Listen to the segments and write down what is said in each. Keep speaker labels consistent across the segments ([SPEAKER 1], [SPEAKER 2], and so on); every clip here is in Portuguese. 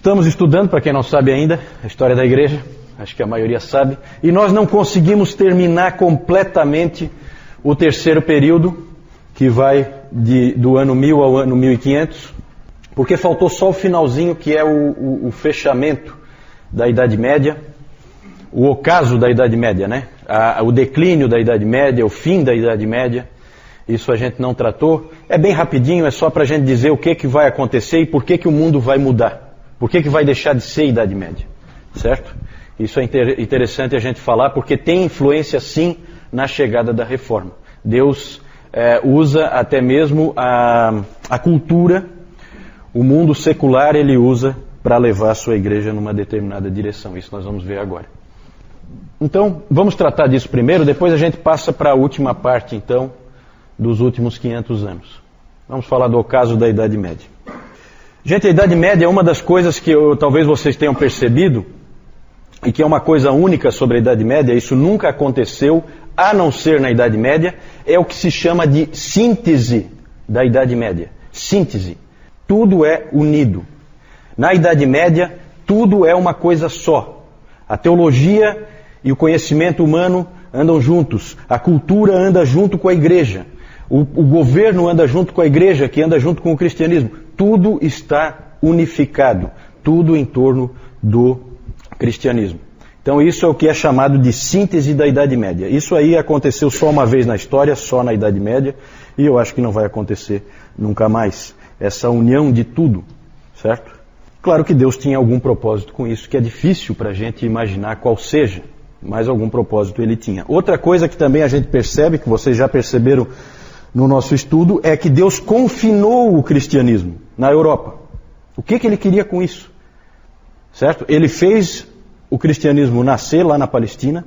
[SPEAKER 1] Estamos estudando, para quem não sabe ainda, a história da igreja, acho que a maioria sabe, e nós não conseguimos terminar completamente o terceiro período, que vai do ano 1000 ao ano 1500, porque faltou só o finalzinho, que é o fechamento da Idade Média, o ocaso da Idade Média, né? O declínio da Idade Média, o fim da Idade Média. Isso a gente não tratou. É bem rapidinho, é só para a gente dizer o que vai acontecer e por que o mundo vai mudar. Por que vai deixar de ser Idade Média, certo? Isso é interessante a gente falar, porque tem influência sim na chegada da Reforma. Deus usa até mesmo a cultura, o mundo secular ele usa para levar a sua igreja numa determinada direção. Isso nós vamos ver agora. Então, vamos tratar disso primeiro, depois a gente passa para a última parte, então, dos últimos 500 anos. Vamos falar do ocaso da Idade Média. Gente, a Idade Média é uma das coisas que talvez vocês tenham percebido, e que é uma coisa única sobre a Idade Média, isso nunca aconteceu, a não ser na Idade Média, é o que se chama de síntese da Idade Média. Síntese. Tudo é unido. Na Idade Média, tudo é uma coisa só. A teologia e o conhecimento humano andam juntos. A cultura anda junto com a igreja. O governo anda junto com a igreja, que anda junto com o cristianismo. Tudo está unificado. Tudo em torno do cristianismo. Então isso é o que é chamado de síntese da Idade Média. Isso aí aconteceu só uma vez na história, só na Idade Média, e eu acho que não vai acontecer nunca mais. Essa união de tudo, certo? Claro que Deus tinha algum propósito com isso, que é difícil para a gente imaginar qual seja, mas algum propósito ele tinha. Outra coisa que também a gente percebe, que vocês já perceberam no nosso estudo, é que Deus confinou o cristianismo na Europa. O que ele queria com isso? Certo? Ele fez o cristianismo nascer lá na Palestina,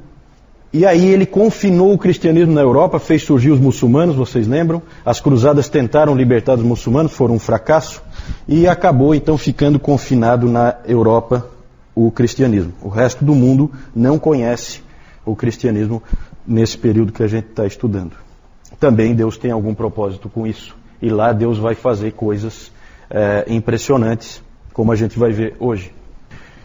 [SPEAKER 1] e aí ele confinou o cristianismo na Europa, fez surgir os muçulmanos, vocês lembram? As cruzadas tentaram libertar os muçulmanos, foram um fracasso, e acabou então ficando confinado na Europa o cristianismo. O resto do mundo não conhece o cristianismo nesse período que a gente está estudando. Também Deus tem algum propósito com isso, e lá Deus vai fazer coisas impressionantes, como a gente vai ver hoje.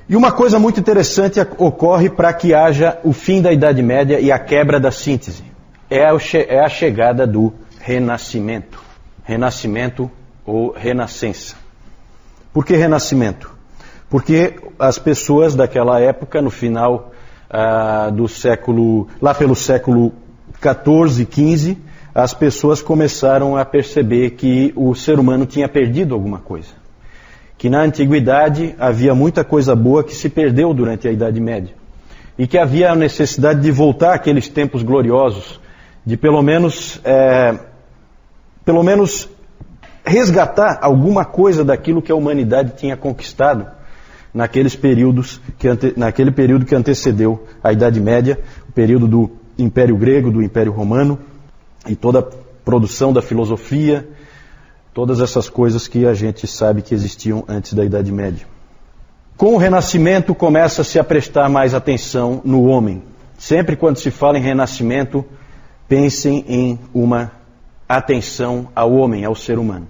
[SPEAKER 1] E uma coisa muito interessante ocorre para que haja o fim da Idade Média e a quebra da síntese. É a chegada do Renascimento. Renascimento ou Renascença. Por que Renascimento? Porque as pessoas daquela época, no final do século, lá pelo século XIV, XV, as pessoas começaram a perceber que o ser humano tinha perdido alguma coisa. Que na antiguidade havia muita coisa boa que se perdeu durante a Idade Média. E que havia a necessidade de voltar àqueles tempos gloriosos, de pelo menos resgatar alguma coisa daquilo que a humanidade tinha conquistado naquele período que antecedeu a Idade Média, o período do Império Grego, do Império Romano, e toda a produção da filosofia, todas essas coisas que a gente sabe que existiam antes da Idade Média. Com o Renascimento começa-se a prestar mais atenção no homem. Sempre quando se fala em Renascimento, pensem em uma atenção ao homem, ao ser humano.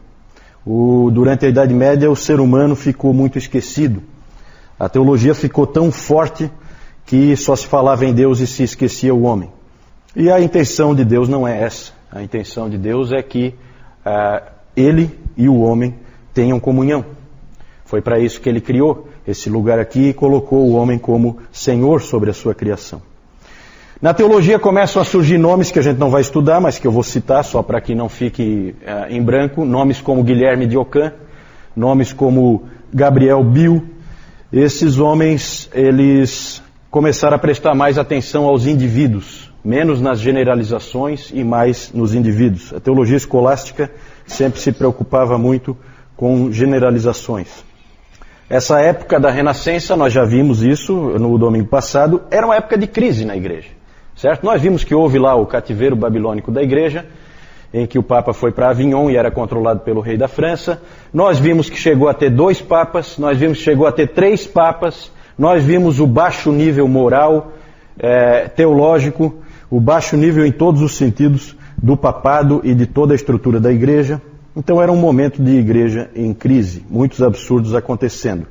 [SPEAKER 1] Durante a Idade Média o ser humano ficou muito esquecido. A teologia ficou tão forte que só se falava em Deus e se esquecia o homem. E a intenção de Deus não é essa. A intenção de Deus é que Ele e o homem tenham comunhão. Foi para isso que Ele criou esse lugar aqui e colocou o homem como Senhor sobre a sua criação. Na teologia começam a surgir nomes que a gente não vai estudar, mas que eu vou citar só para que não fique em branco. Nomes como Guilherme de Ockham, nomes como Gabriel Biel. Esses homens, eles começaram a prestar mais atenção aos indivíduos, menos nas generalizações e mais nos indivíduos. A teologia escolástica sempre se preocupava muito com generalizações. Essa época da Renascença, nós já vimos isso no domingo passado, era uma época de crise na igreja, certo? Nós vimos que houve lá o cativeiro babilônico da igreja, em que o Papa foi para Avignon e era controlado pelo rei da França. Nós vimos que chegou a ter 2 papas, nós vimos que chegou a ter 3 papas, nós vimos o baixo nível moral, teológico, o baixo nível em todos os sentidos do papado e de toda a estrutura da igreja. Então era um momento de igreja em crise, muitos absurdos acontecendo.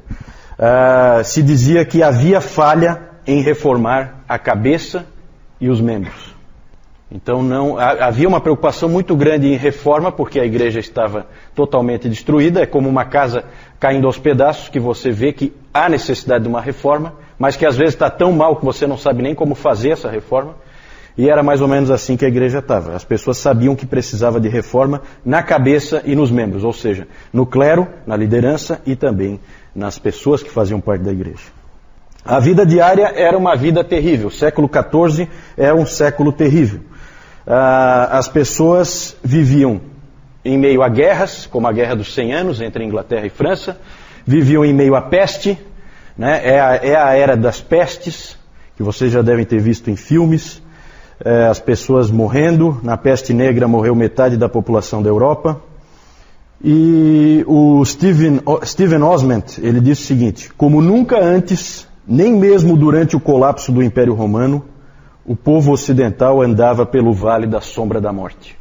[SPEAKER 1] se dizia que havia falha em reformar a cabeça e os membros. Então havia uma preocupação muito grande em reforma, porque a igreja estava totalmente destruída. É como uma casa caindo aos pedaços, que você vê que há necessidade de uma reforma, mas que às vezes está tão mal que você não sabe nem como fazer essa reforma. E era mais ou menos assim que a igreja estava. As pessoas sabiam que precisava de reforma na cabeça e nos membros, ou seja, no clero, na liderança e também nas pessoas que faziam parte da igreja. A vida diária era uma vida terrível. O século XIV é um século terrível. As pessoas viviam em meio a guerras, como a Guerra dos 100 Anos entre Inglaterra e França. Viviam em meio à peste, né? É a era das pestes, que vocês já devem ter visto em filmes. As pessoas morrendo. Na peste negra morreu metade da população da Europa. E o Stephen Osment, ele disse o seguinte: como nunca antes, nem mesmo durante o colapso do Império Romano, o povo ocidental andava pelo vale da sombra da morte.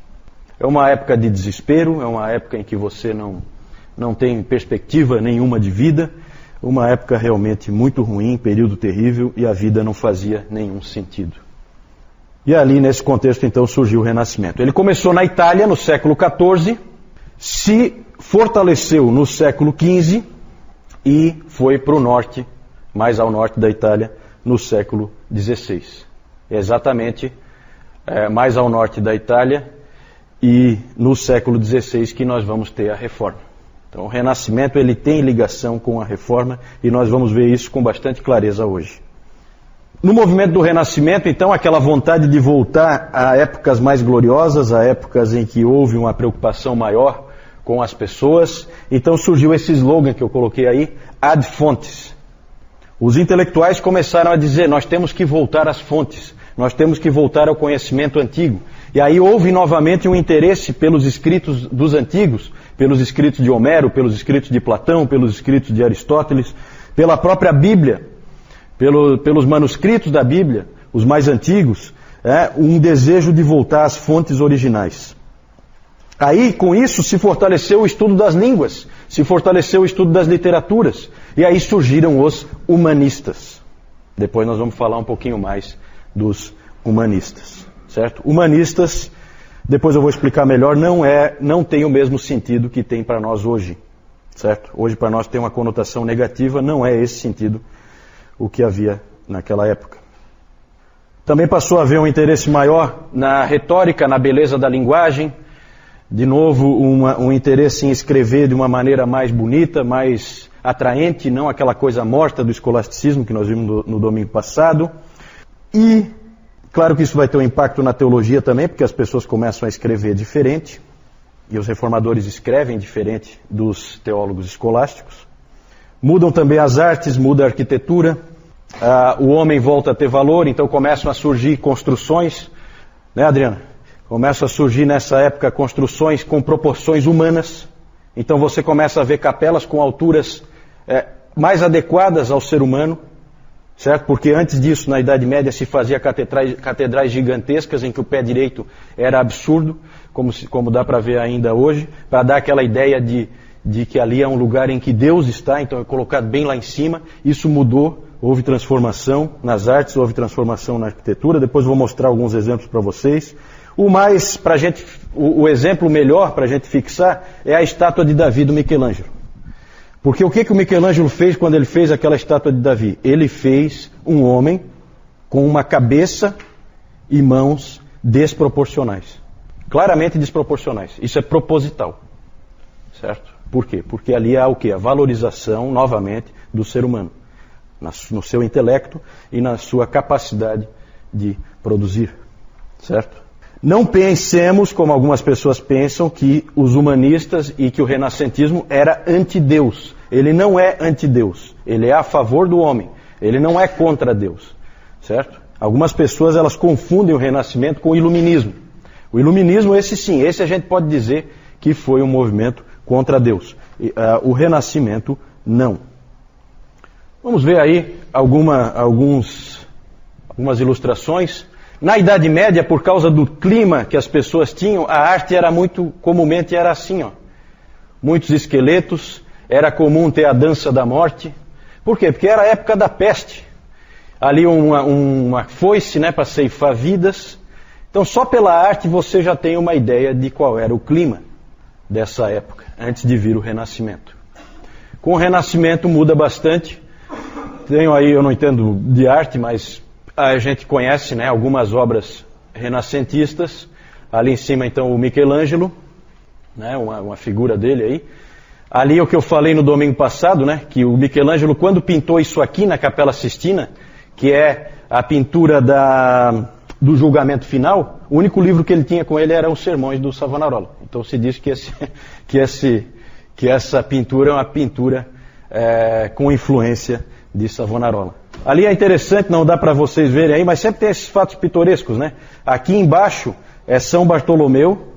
[SPEAKER 1] É uma época de desespero, é uma época em que você não tem perspectiva nenhuma de vida, uma época realmente muito ruim, período terrível, e a vida não fazia nenhum sentido. E ali, nesse contexto, então, surgiu o Renascimento. Ele começou na Itália, no século XIV, se fortaleceu no século XV e foi para o norte, mais ao norte da Itália, no século XVI. É exatamente mais ao norte da Itália e no século XVI que nós vamos ter a Reforma. Então o Renascimento ele tem ligação com a Reforma e nós vamos ver isso com bastante clareza hoje. No movimento do Renascimento, então, aquela vontade de voltar a épocas mais gloriosas, a épocas em que houve uma preocupação maior com as pessoas, então surgiu esse slogan que eu coloquei aí, ad fontes. Os intelectuais começaram a dizer, nós temos que voltar às fontes, nós temos que voltar ao conhecimento antigo. E aí houve novamente um interesse pelos escritos dos antigos, pelos escritos de Homero, pelos escritos de Platão, pelos escritos de Aristóteles, pela própria Bíblia, pelos manuscritos da Bíblia, os mais antigos, um desejo de voltar às fontes originais. Aí, com isso, se fortaleceu o estudo das línguas, se fortaleceu o estudo das literaturas, e aí surgiram os humanistas. Depois nós vamos falar um pouquinho mais dos humanistas, certo? Humanistas, depois eu vou explicar melhor, não tem o mesmo sentido que tem para nós hoje, certo? Hoje para nós tem uma conotação negativa, não é esse sentido o que havia naquela época. Também passou a haver um interesse maior na retórica, na beleza da linguagem. De novo, um interesse em escrever de uma maneira mais bonita, mais atraente, não aquela coisa morta do escolasticismo que nós vimos no domingo passado. E, claro que isso vai ter um impacto na teologia também, porque as pessoas começam a escrever diferente, e os reformadores escrevem diferente dos teólogos escolásticos. Mudam também as artes, muda a arquitetura, o homem volta a ter valor, então começam a surgir construções, né, Adriana? Começam a surgir nessa época construções com proporções humanas. Então você começa a ver capelas com alturas mais adequadas ao ser humano, certo? Porque antes disso, na Idade Média, se fazia catedrais gigantescas em que o pé direito era absurdo, como dá para ver ainda hoje, para dar aquela ideia de que ali é um lugar em que Deus está, então é colocado bem lá em cima. Isso mudou, houve transformação nas artes, houve transformação na arquitetura. Depois vou mostrar alguns exemplos para vocês. O exemplo melhor para a gente fixar é a estátua de Davi do Michelangelo. Porque o que o Michelangelo fez quando ele fez aquela estátua de Davi? Ele fez um homem com uma cabeça e mãos desproporcionais. Claramente desproporcionais. Isso é proposital. Certo? Por quê? Porque ali há o quê? A valorização, novamente, do ser humano. No seu intelecto e na sua capacidade de produzir. Certo? Não pensemos, como algumas pessoas pensam, que os humanistas e que o renascentismo era anti-Deus. Ele não é anti-Deus. Ele é a favor do homem. Ele não é contra Deus. Certo? Algumas pessoas elas confundem o renascimento com o iluminismo. O iluminismo, esse sim, esse a gente pode dizer que foi um movimento contra Deus. O renascimento, não. Vamos ver aí algumas ilustrações. Na Idade Média, por causa do clima que as pessoas tinham, a arte era comumente era assim, ó. Muitos esqueletos, era comum ter a dança da morte, Por quê? Porque era a época da peste. Ali uma foice, né, para ceifar vidas. Então só pela arte você já tem uma ideia de qual era o clima dessa época, antes de vir o Renascimento. Com o Renascimento muda bastante. Tenho aí, eu não entendo de arte, mas a gente conhece, né, algumas obras renascentistas. Ali em cima então o Michelangelo, né, uma figura dele aí. Ali o que eu falei no domingo passado, né, que o Michelangelo, quando pintou isso aqui na Capela Sistina, que é a pintura do julgamento final, o único livro que ele tinha com ele eram os sermões do Savonarola. Então se diz que essa pintura é uma pintura com influência de Savonarola. Ali é interessante, não dá para vocês verem aí, mas sempre tem esses fatos pitorescos, né? Aqui embaixo é São Bartolomeu,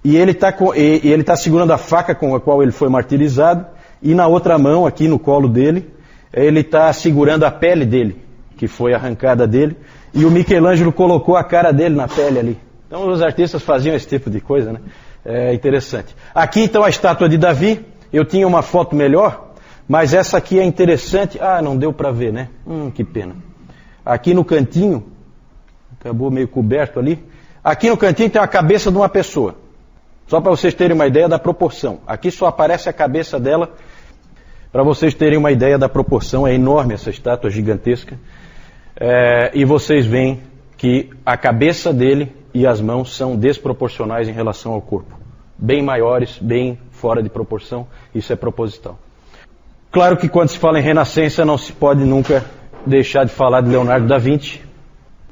[SPEAKER 1] e ele está segurando a faca com a qual ele foi martirizado, e na outra mão, aqui no colo dele, ele está segurando a pele dele, que foi arrancada dele, e o Michelangelo colocou a cara dele na pele ali. Então os artistas faziam esse tipo de coisa, né? É interessante. Aqui então a estátua de Davi, eu tinha uma foto melhor, mas essa aqui é interessante. Ah, não deu para ver, né? Que pena. Aqui no cantinho, acabou meio coberto ali, aqui no cantinho tem a cabeça de uma pessoa. Só para vocês terem uma ideia da proporção. Aqui só aparece a cabeça dela. Para vocês terem uma ideia da proporção, é enorme essa estátua gigantesca. E vocês veem que a cabeça dele e as mãos são desproporcionais em relação ao corpo. Bem maiores, bem fora de proporção. Isso é proposital. Claro que quando se fala em Renascença não se pode nunca deixar de falar de Leonardo da Vinci.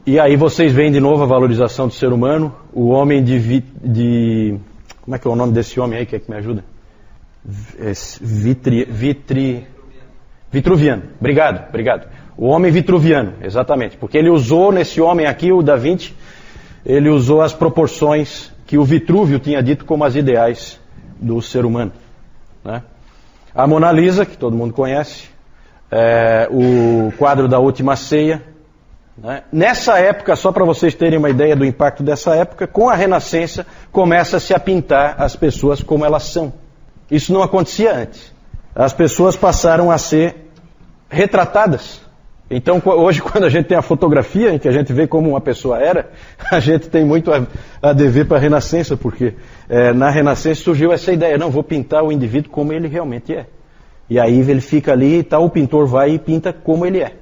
[SPEAKER 1] E aí vocês veem de novo a valorização do ser humano. O homem como é que é o nome desse homem aí, que me ajuda? Vitruviano. Obrigado. O homem vitruviano, exatamente. Porque ele usou nesse homem aqui, o Da Vinci, ele usou as proporções que o Vitrúvio tinha dito como as ideais do ser humano, né? A Mona Lisa, que todo mundo conhece, o quadro da Última Ceia, né? Nessa época, só para vocês terem uma ideia do impacto dessa época, com a Renascença começa-se a pintar as pessoas como elas são. Isso não acontecia antes. As pessoas passaram a ser retratadas. Então hoje quando a gente tem a fotografia em que a gente vê como uma pessoa era, a gente tem muito a dever para a Renascença, porque na Renascença surgiu essa ideia, não, vou pintar o indivíduo como ele realmente é. E aí ele fica ali e tal, o pintor vai e pinta como ele é.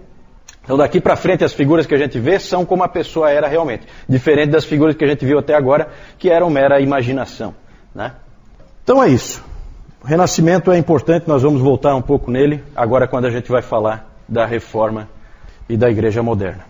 [SPEAKER 1] Então daqui para frente as figuras que a gente vê são como a pessoa era realmente, diferente das figuras que a gente viu até agora, que eram mera imaginação, né? Então é isso. O Renascimento é importante, nós vamos voltar um pouco nele, agora quando a gente vai falar da Reforma e da Igreja Moderna.